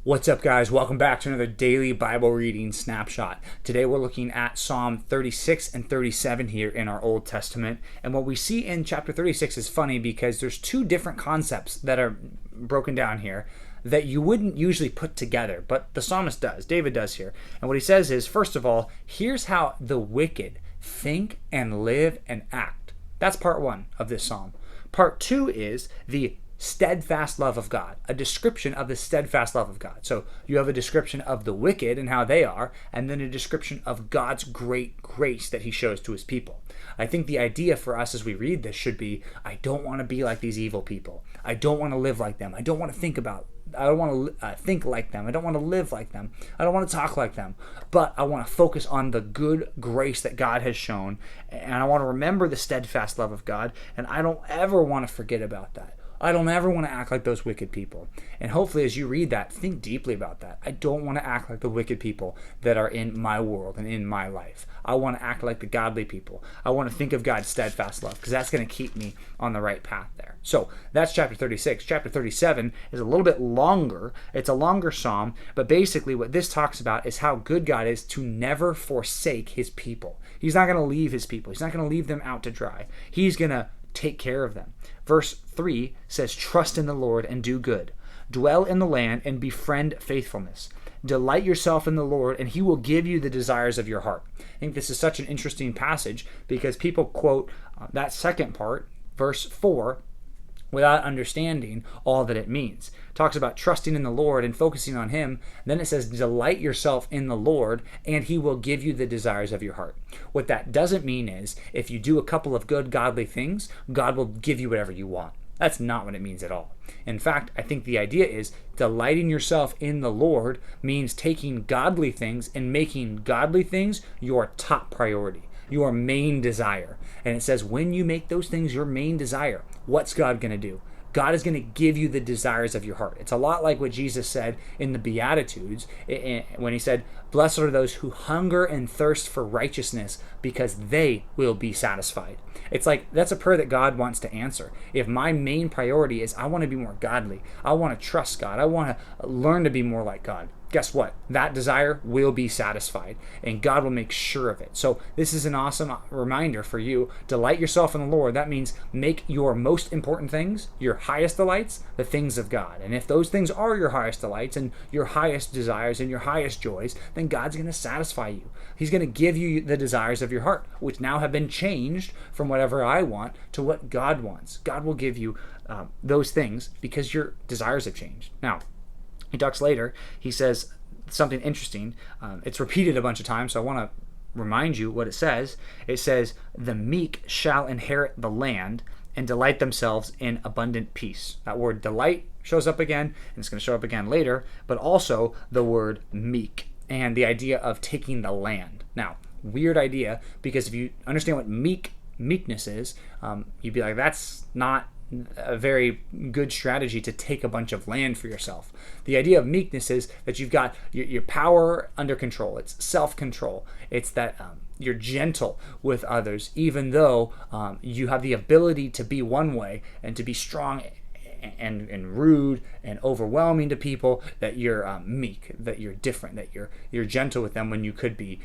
What's up, guys? Welcome back to another daily Bible reading snapshot. Today we're looking at Psalm 36 and 37 here in our Old Testament. And what we see in chapter 36 is funny because there's two different concepts that are broken down here that you wouldn't usually put together, but the psalmist does, David does here. And what he says is, first of all, here's how the wicked think and live and act. That's part one of this psalm. Part two is the steadfast love of God, a description of the steadfast love of God. So you have a description of the wicked and how they are, and then a description of God's great grace that he shows to his people. I think the idea for us as we read this should be, I don't want to be like these evil people. I don't want to live like them. I don't want to think like them. I don't want to live like them. I don't want to talk like them. But I want to focus on the good grace that God has shown, and I want to remember the steadfast love of God, and I don't ever want to forget about that. I don't ever want to act like those wicked people. And hopefully as you read that, think deeply about that. I don't want to act like the wicked people that are in my world and in my life. I want to act like the godly people. I want to think of God's steadfast love because that's going to keep me on the right path there. So that's chapter 36. Chapter 37 is a little bit longer. It's a longer psalm, but basically what this talks about is how good God is to never forsake his people. He's not going to leave his people. He's not going to leave them out to dry. He's going to take care of them. Verse 3 says, trust in the Lord and do good. Dwell in the land and befriend faithfulness. Delight yourself in the Lord and he will give you the desires of your heart. I think this is such an interesting passage because people quote that second part, verse 4, without understanding all that it means. It talks about trusting in the Lord and focusing on him. Then it says, delight yourself in the Lord and he will give you the desires of your heart. What that doesn't mean is if you do a couple of good godly things, God will give you whatever you want. That's not what it means at all. In fact, I think the idea is delighting yourself in the Lord means taking godly things and making godly things your top priority, your main desire. And it says when you make those things your main desire, what's God going to do? God is going to give you the desires of your heart. It's a lot like what Jesus said in the Beatitudes when he said, blessed are those who hunger and thirst for righteousness because they will be satisfied. It's like that's a prayer that God wants to answer. If my main priority is I want to be more godly, I want to trust God, I want to learn to be more like God, guess what? That desire will be satisfied and God will make sure of it. So this is an awesome reminder for you. Delight yourself in the Lord. That means make your most important things, your highest delights, the things of God. And if those things are your highest delights and your highest desires and your highest joys, then God's going to satisfy you. He's going to give you the desires of your heart, which now have been changed from whatever I want to what God wants. God will give you those things because your desires have changed. Now, he talks later, he says something interesting. It's repeated a bunch of times, so I want to remind you what it says. It says, the meek shall inherit the land and delight themselves in abundant peace. That word delight shows up again, and it's going to show up again later, but also the word meek and the idea of taking the land. Now, weird idea, because if you understand what meekness is, you'd be like, that's not a very good strategy to take a bunch of land for yourself. The idea of meekness is that you've got your power under control. It's self-control. It's that you're gentle with others, even though you have the ability to be one way and to be strong and rude and overwhelming to people, that you're meek, that you're different, that you're gentle with them when you could be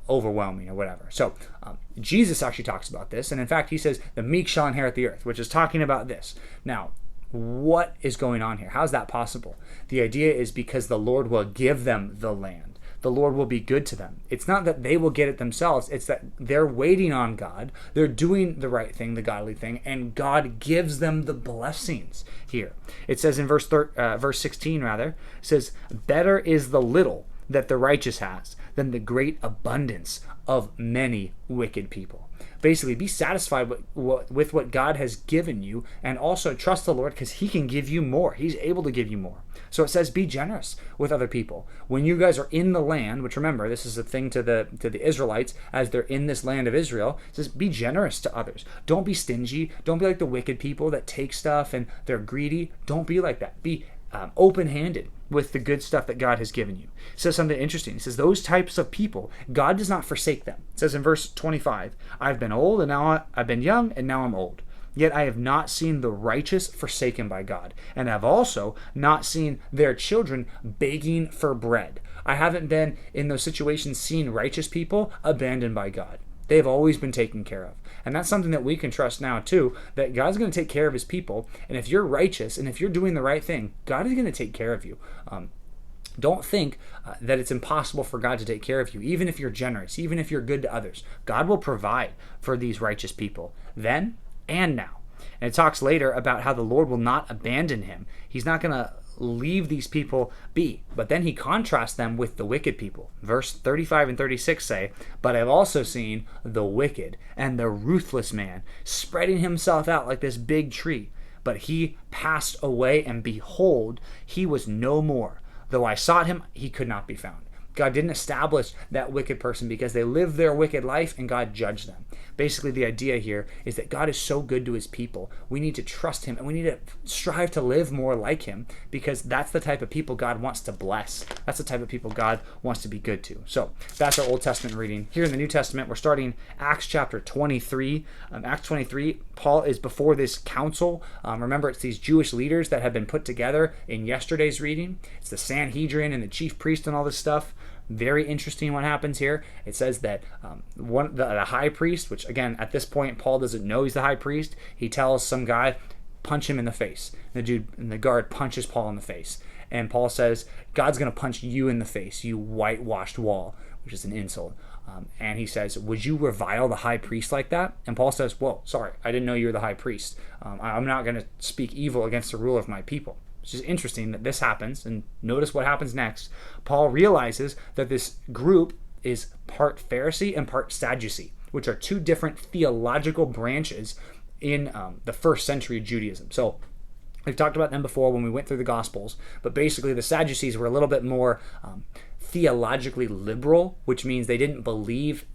overwhelming or whatever. So Jesus actually talks about this, and in fact he says the meek shall inherit the earth, which is talking about this. Now, what is going on here? How is that possible? The idea is because the Lord will give them the land. The Lord will be good to them. It's not that they will get it themselves. It's that they're waiting on God. They're doing the right thing, the godly thing, and God gives them the blessings here. It says in verse 16, it says, better is the little that the righteous has than the great abundance of many wicked people. Basically, be satisfied with what God has given you, and also trust the Lord because he can give you more. He's able to give you more. So it says be generous with other people. When you guys are in the land, which remember, this is a thing to the Israelites as they're in this land of Israel, it says be generous to others. Don't be stingy. Don't be like the wicked people that take stuff and they're greedy. Don't be like that. Be open-handed with the good stuff that God has given you. It says something interesting. It says those types of people, God does not forsake them. It says in verse 25, I've been old and now I've been young and now I'm old. Yet I have not seen the righteous forsaken by God, and have also not seen their children begging for bread. I haven't been in those situations seen righteous people abandoned by God. They've always been taken care of. And that's something that we can trust now too, that God's going to take care of his people. And if you're righteous and if you're doing the right thing, God is going to take care of you. Don't think that it's impossible for God to take care of you, even if you're generous, even if you're good to others. God will provide for these righteous people then and now. And it talks later about how the Lord will not abandon him. He's not going to leave these people be. But then he contrasts them with the wicked people. Verse 35 and 36 say, "But I've also seen the wicked and the ruthless man spreading himself out like this big tree. But he passed away, and behold, he was no more. Though I sought him, he could not be found." God didn't establish that wicked person because they lived their wicked life and God judged them. Basically, the idea here is that God is so good to his people. We need to trust him and we need to strive to live more like him because that's the type of people God wants to bless. That's the type of people God wants to be good to. So that's our Old Testament reading. Here in the New Testament, we're starting Acts chapter 23. Acts 23, Paul is before this council. Remember, it's these Jewish leaders that have been put together in yesterday's reading. It's the Sanhedrin and the chief priest and all this stuff. Very interesting what happens here. It says that the high priest, which again, at this point, Paul doesn't know he's the high priest. He tells some guy, punch him in the face. The dude and the guard punches Paul in the face. And Paul says, God's going to punch you in the face, you whitewashed wall, which is an insult. And he says, would you revile the high priest like that? And Paul says, whoa, sorry, I didn't know you were the high priest. I'm not going to speak evil against the ruler of my people. It's just interesting that this happens, and notice what happens next. Paul realizes that this group is part Pharisee and part Sadducee, which are two different theological branches in the first century Judaism. So we've talked about them before when we went through the Gospels, but basically the Sadducees were a little bit more theologically liberal, which means they didn't believe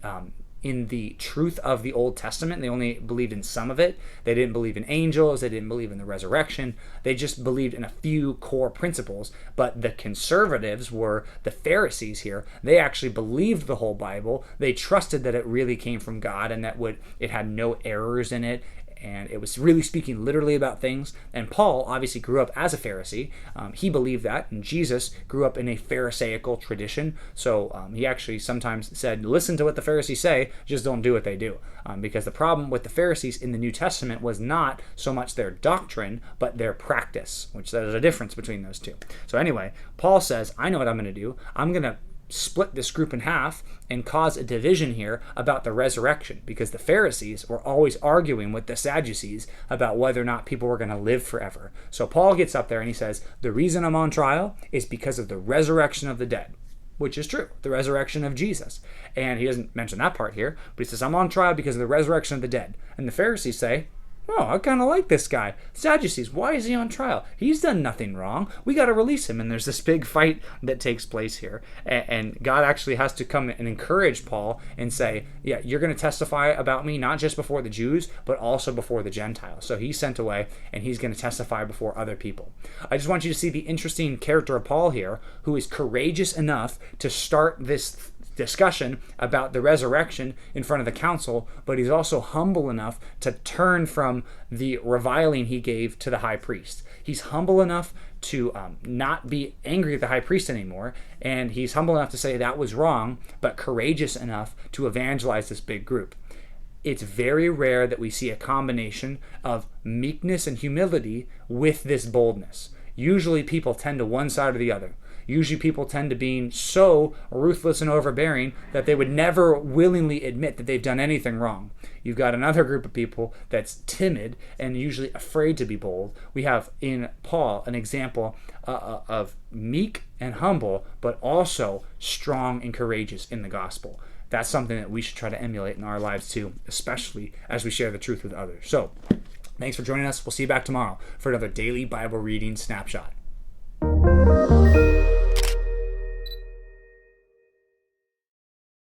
in the truth of the Old Testament. They only believed in some of it. They didn't believe in angels. They didn't believe in the resurrection. They just believed in a few core principles. But the conservatives were the Pharisees here. They actually believed the whole Bible. They trusted that it really came from God and that it had no errors in it. And it was really speaking literally about things. And Paul obviously grew up as a Pharisee. He believed that. And Jesus grew up in a Pharisaical tradition. So he actually sometimes said, listen to what the Pharisees say, just don't do what they do. Because the problem with the Pharisees in the New Testament was not so much their doctrine, but their practice, which there's a difference between those two. So anyway, Paul says, I know what I'm going to do. I'm going to split this group in half and cause a division here about the resurrection, because the Pharisees were always arguing with the Sadducees about whether or not people were going to live forever. So Paul gets up there and he says, the reason I'm on trial is because of the resurrection of the dead, which is true, the resurrection of Jesus. And he doesn't mention that part here, but he says, I'm on trial because of the resurrection of the dead. And the Pharisees say, oh, I kind of like this guy. Sadducees, why is he on trial? He's done nothing wrong. We got to release him. And there's this big fight that takes place here. And God actually has to come and encourage Paul and say, yeah, you're going to testify about me, not just before the Jews, but also before the Gentiles. So he's sent away and he's going to testify before other people. I just want you to see the interesting character of Paul here, who is courageous enough to start this discussion about the resurrection in front of the council, but he's also humble enough to turn from the reviling he gave to the high priest. He's humble enough to not be angry at the high priest anymore, and he's humble enough to say that was wrong, but courageous enough to evangelize this big group. It's very rare that we see a combination of meekness and humility with this boldness. Usually people tend to one side or the other. Usually people tend to being so ruthless and overbearing that they would never willingly admit that they've done anything wrong. You've got another group of people that's timid and usually afraid to be bold. We have in Paul an example of meek and humble, but also strong and courageous in the gospel. That's something that we should try to emulate in our lives too, especially as we share the truth with others. So, thanks for joining us. We'll see you back tomorrow for another daily Bible reading snapshot.